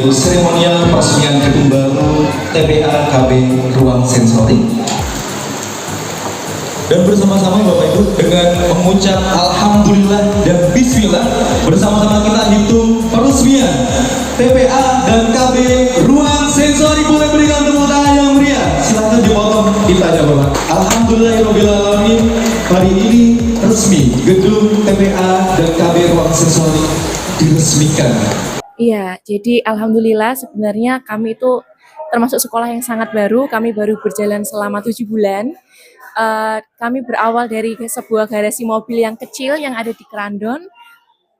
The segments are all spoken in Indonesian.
yaitu seremonial peresmian gedung baru TPA KB Ruang Sensori. Dan bersama-sama Bapak Ibu dengan mengucap Alhamdulillah dan Bismillah, bersama-sama kita hitung peresmian TPA dan KB Ruang Sensori. Boleh berikan tepuk tangan yang meriah. Silahkan dipotong ditanya Bapak. Alhamdulillahirobbilalamin, hari ini resmi gedung TPA dan KB Ruang Sensori diresmikan. Iya, jadi alhamdulillah sebenarnya kami itu termasuk sekolah yang sangat baru. Kami baru berjalan selama 7 bulan. Kami berawal dari sebuah garasi mobil yang kecil yang ada di Kerandon.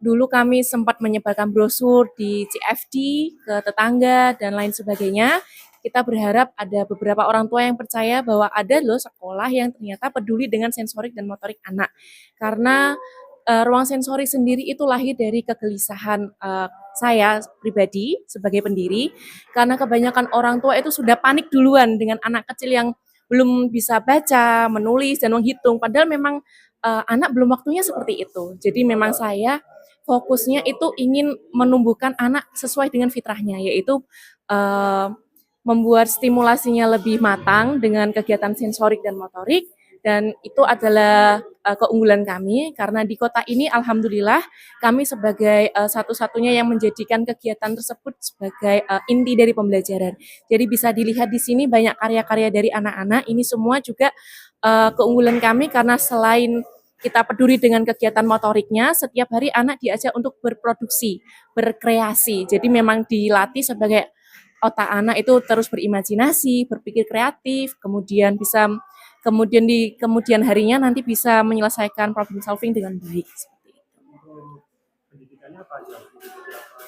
Dulu kami sempat menyebarkan brosur di CFD, ke tetangga, dan lain sebagainya. Kita berharap ada beberapa orang tua yang percaya bahwa ada loh sekolah yang ternyata peduli dengan sensorik dan motorik anak. Karena ruang sensori sendiri itu lahir dari kegelisahan saya pribadi sebagai pendiri, karena kebanyakan orang tua itu sudah panik duluan dengan anak kecil yang belum bisa baca, menulis, dan menghitung. Padahal memang anak belum waktunya seperti itu. Jadi memang saya fokusnya itu ingin menumbuhkan anak sesuai dengan fitrahnya, yaitu membuat stimulasinya lebih matang dengan kegiatan sensorik dan motorik. Dan itu adalah keunggulan kami, karena di kota ini alhamdulillah kami sebagai satu-satunya yang menjadikan kegiatan tersebut sebagai inti dari pembelajaran. Jadi bisa dilihat di sini banyak karya-karya dari anak-anak, ini semua juga keunggulan kami karena selain kita peduli dengan kegiatan motoriknya, setiap hari anak diajak untuk berproduksi, berkreasi. Jadi memang dilatih sebagai otak anak itu terus berimajinasi, berpikir kreatif, kemudian di kemudian harinya nanti bisa menyelesaikan problem solving dengan baik.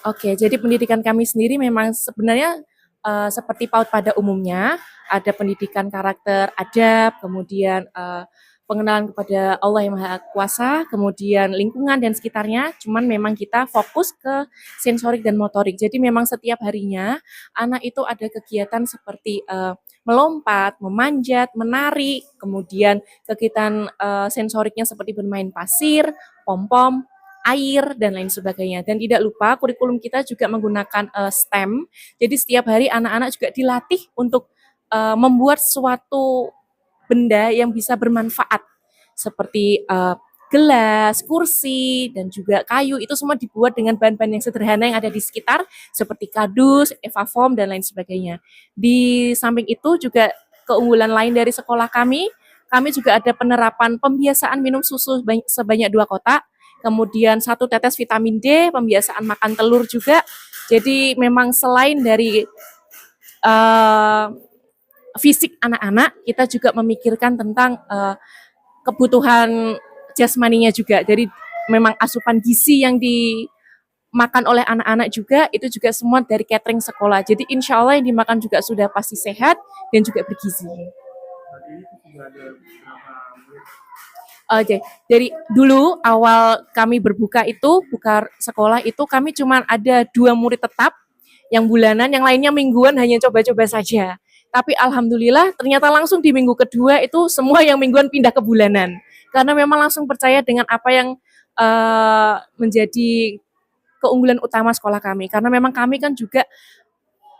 Oke, jadi pendidikan kami sendiri memang sebenarnya seperti PAUD pada umumnya, ada pendidikan karakter adab, kemudian pengenalan kepada Allah yang Maha Kuasa, kemudian lingkungan dan sekitarnya, cuman memang kita fokus ke sensorik dan motorik. Jadi memang setiap harinya anak itu ada kegiatan seperti melompat, memanjat, menari, kemudian kegiatan sensoriknya seperti bermain pasir, pom-pom, air, dan lain sebagainya. Dan tidak lupa kurikulum kita juga menggunakan STEM, jadi setiap hari anak-anak juga dilatih untuk membuat suatu benda yang bisa bermanfaat seperti gelas, kursi, dan juga kayu. Itu semua dibuat dengan bahan-bahan yang sederhana yang ada di sekitar seperti kardus, evafoam, dan lain sebagainya. Di samping itu juga keunggulan lain dari sekolah kami juga ada penerapan pembiasaan minum susu sebanyak 2 kotak, kemudian 1 tetes vitamin D, pembiasaan makan telur juga. Jadi memang selain dari fisik anak-anak, kita juga memikirkan tentang kebutuhan jasmaninya juga. Jadi memang asupan gizi yang dimakan oleh anak-anak juga, itu juga semua dari catering sekolah. Jadi insya Allah yang dimakan juga sudah pasti sehat dan juga bergizi. Oke, dari dulu awal kami buka sekolah itu kami cuma ada 2 murid tetap yang bulanan, yang lainnya mingguan hanya coba-coba saja. Tapi alhamdulillah ternyata langsung di minggu kedua itu semua yang mingguan pindah ke bulanan. Karena memang langsung percaya dengan apa yang menjadi keunggulan utama sekolah kami. Karena memang kami kan juga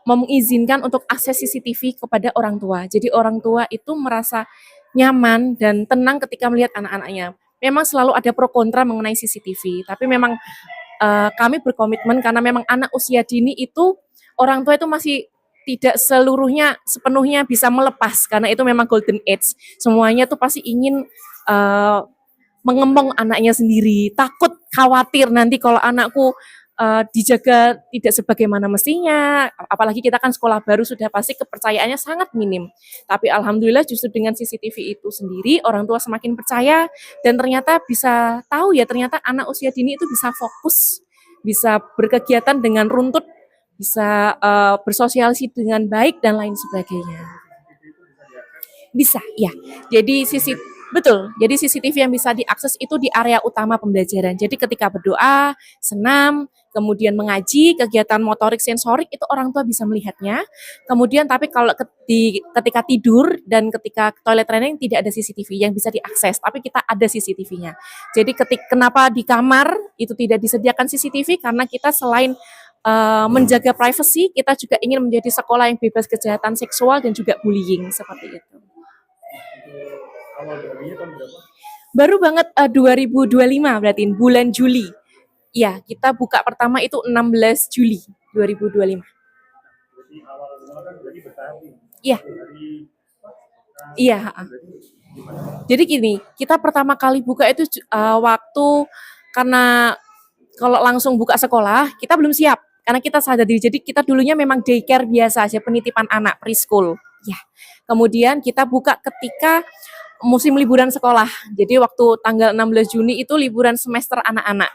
mengizinkan untuk akses CCTV kepada orang tua. Jadi orang tua itu merasa nyaman dan tenang ketika melihat anak-anaknya. Memang selalu ada pro kontra mengenai CCTV, tapi memang kami berkomitmen karena memang anak usia dini itu orang tua itu masih tidak sepenuhnya bisa melepas, karena itu memang golden age. Semuanya tuh pasti ingin mengembang anaknya sendiri, takut, khawatir nanti kalau anakku dijaga tidak sebagaimana mestinya, apalagi kita kan sekolah baru sudah pasti kepercayaannya sangat minim. Tapi alhamdulillah justru dengan CCTV itu sendiri orang tua semakin percaya dan ternyata bisa tahu ya ternyata anak usia dini itu bisa fokus, bisa berkegiatan dengan runtut, bisa bersosialisasi dengan baik dan lain sebagainya. Bisa, ya. Jadi jadi CCTV yang bisa diakses itu di area utama pembelajaran. Jadi ketika berdoa, senam, kemudian mengaji, kegiatan motorik sensorik itu orang tua bisa melihatnya. Kemudian tapi kalau ketika tidur dan ketika toilet training tidak ada CCTV yang bisa diakses, tapi kita ada CCTV-nya. Jadi kenapa di kamar itu tidak disediakan CCTV? Karena kita selain menjaga privasi, kita juga ingin menjadi sekolah yang bebas kejahatan seksual dan juga bullying seperti itu. Awal berdirinya tahun berapa? Baru banget 2025 berarti bulan Juli. Ya, kita buka pertama itu 16 Juli 2025. Jadi awal mula kan berarti bertahap nih. Iya. Dari Iya. Jadi gini, kita pertama kali buka itu waktu karena kalau langsung buka sekolah kita belum siap karena kita sadar diri. Jadi kita dulunya memang daycare biasa aja, penitipan anak preschool. Ya. Kemudian kita buka ketika musim liburan sekolah. Jadi waktu tanggal 16 Juni itu liburan semester anak-anak.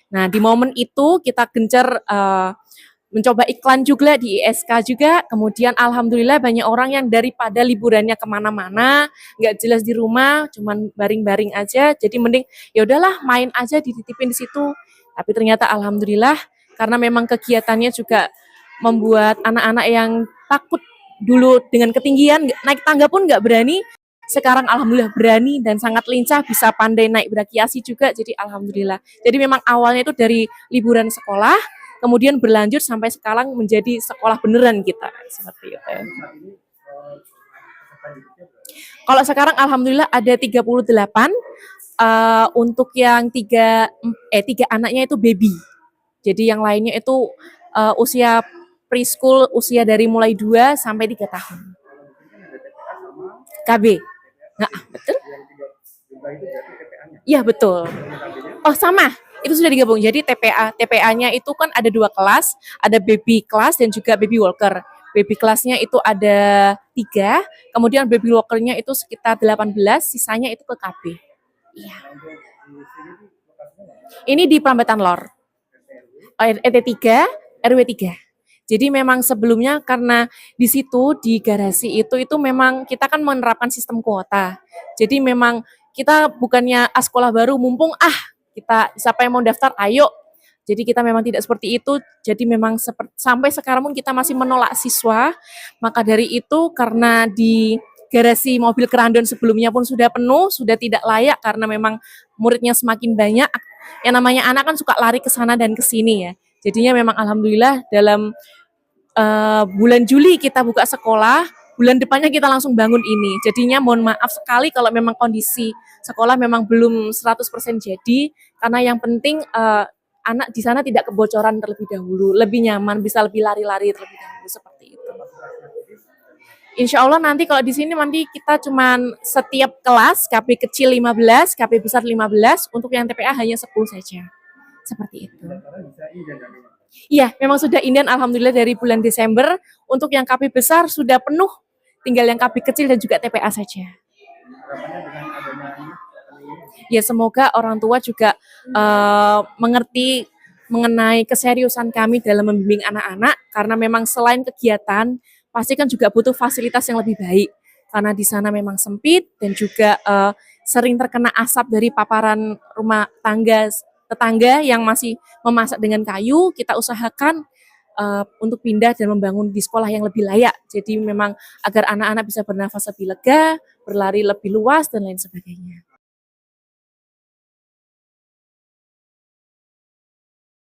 Nah, di momen itu kita gencar mencoba iklan juga di ISK juga. Kemudian alhamdulillah banyak orang yang daripada liburannya kemana-mana, nggak jelas di rumah, cuman baring-baring aja. Jadi mending ya udahlah main aja dititipin di situ. Tapi ternyata alhamdulillah karena memang kegiatannya juga membuat anak-anak yang takut dulu dengan ketinggian, naik tangga pun nggak berani. Sekarang alhamdulillah berani dan sangat lincah, bisa pandai naik berakiasi juga, jadi alhamdulillah. Jadi memang awalnya itu dari liburan sekolah, kemudian berlanjut sampai sekarang menjadi sekolah beneran kita, seperti itu. saat ini peserta didiknya berapa? Kalau sekarang alhamdulillah ada 38, untuk yang tiga anaknya itu baby. Jadi yang lainnya itu usia preschool, usia dari mulai 2 sampai 3 tahun. KB. Nah, betul? Yang tiga jumlah itu berarti TPA-nya. Iya, betul. KB-nya Oh, sama. Itu sudah digabung. Jadi TPA-nya itu kan ada 2 kelas, ada baby class dan juga baby walker. Baby kelasnya itu ada 3, kemudian baby walkernya itu sekitar 18, sisanya itu ke KB. Iya. untuk di sini tuh lokasinya mana? Ini di Prambatan Lor. RT 3, RW 3. Jadi memang sebelumnya karena di situ di garasi itu memang kita kan menerapkan sistem kuota. Jadi memang kita bukannya sekolah baru mumpung kita siapa yang mau daftar ayo. Jadi kita memang tidak seperti itu. Jadi memang sampai sekarang pun kita masih menolak siswa. Maka dari itu karena di garasi mobil Kerandon sebelumnya pun sudah penuh, sudah tidak layak karena memang muridnya semakin banyak. Yang namanya anak kan suka lari ke sana dan ke sini ya. Jadinya memang alhamdulillah dalam bulan Juli kita buka sekolah, bulan depannya kita langsung bangun ini. Jadinya mohon maaf sekali kalau memang kondisi sekolah memang belum 100% jadi, karena yang penting anak di sana tidak kebocoran terlebih dahulu, lebih nyaman, bisa lebih lari-lari terlebih dahulu seperti itu. Insya Allah nanti kalau di sini nanti kita cuman setiap kelas KB kecil 15, KB besar 15, untuk yang TPA hanya 10 saja. Seperti itu. Karena bisa ini dan KB-nya. Iya, memang sudah inden alhamdulillah dari bulan Desember. Untuk yang KB besar sudah penuh, tinggal yang KB kecil dan juga TPA saja. Harapannya dengan adanya ini, Ya semoga orang tua juga mengerti mengenai keseriusan kami dalam membimbing anak-anak, karena memang selain kegiatan pasti kan juga butuh fasilitas yang lebih baik, karena di sana memang sempit dan juga sering terkena asap dari paparan rumah tetangga yang masih memasak dengan kayu. Kita usahakan untuk pindah dan membangun di sekolah yang lebih layak, jadi memang agar anak-anak bisa bernafas lebih lega, berlari lebih luas dan lain sebagainya.